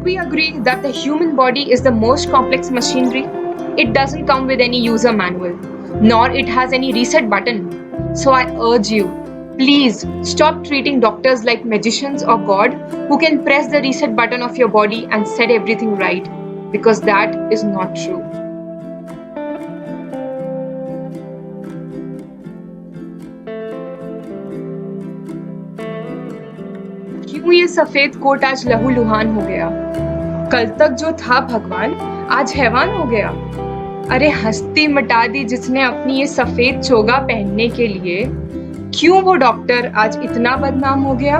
we agree that the human body is the most complex machinery? It doesn't come with any user manual, nor it has any reset button. So I urge you, please stop treating doctors like magicians or God who can press the reset button of your body and set everything right, because that is not true. क्यों ये सफेद coat आज लहूलुहान हो गया? कल तक जो था भगवान आज हैवान हो गया। अरे हस्ती मिटा दी जिसने अपनी ये सफेद चोगा पहनने के लिए, क्यों वो डॉक्टर आज इतना बदनाम हो गया?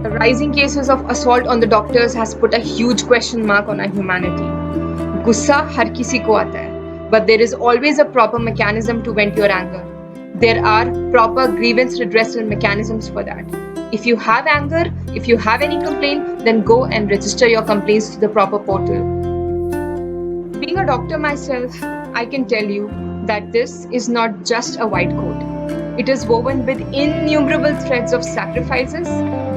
The rising cases of assault on the doctors has put a huge question mark on our humanity. गुस्सा हर किसी को आता है, but there is always a proper mechanism to vent your anger. There are proper grievance redressal mechanisms for that. If you have anger, if you have any complaint, then go and register your complaints to the proper portal. Being a doctor myself, I can tell you that this is not just a white coat. It is woven with innumerable threads of sacrifices,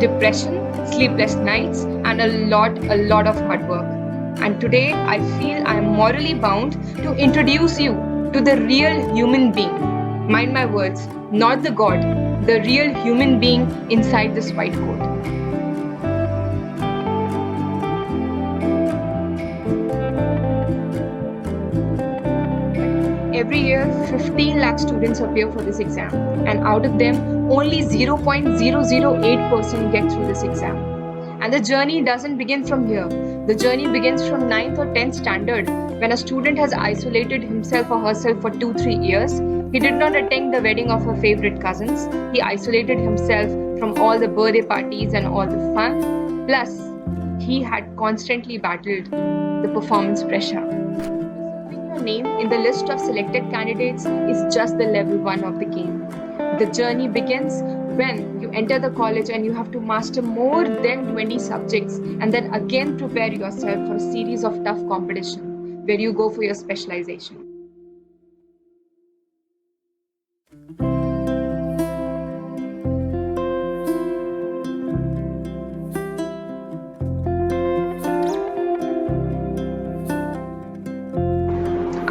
depression, sleepless nights, and a lot of hard work. And today, I feel I am morally bound to introduce you to the real human being. Mind my words, not the God, the real human being inside this white coat. Every year, 15 lakh students appear for this exam, and out of them, only 0.008% get through this exam. And the journey doesn't begin from here. The journey begins from 9th or 10th standard, when a student has isolated himself or herself for 2-3 years. He did not attend the wedding of her favorite cousins. He isolated himself from all the birthday parties and all the fun. Plus, he had constantly battled the performance pressure. Your name in the list of selected candidates is just the level 1 of the game. The journey begins when you enter the college and you have to master more than 20 subjects and then again prepare yourself for a series of tough competition where you go for your specialization.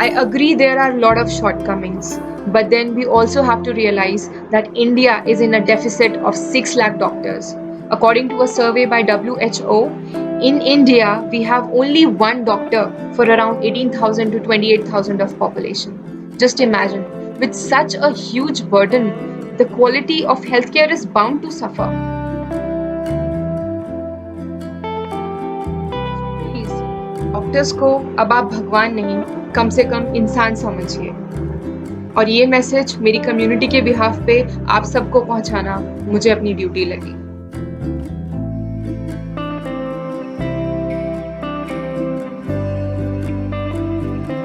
I agree there are a lot of shortcomings, but then we also have to realize that India is in a deficit of 6 lakh doctors. According to a survey by WHO, in India we have only one doctor for around 18,000 to 28,000 of population. Just imagine, with such a huge burden, the quality of healthcare is bound to suffer. Please, doctors को अब आप भगवान नहीं, कम से कम इंसान समझिए। और ये मैसेज मेरी कम्युनिटी के बिहाफ पे आप सबको पहुंचाना मुझे अपनी ड्यूटी लगी।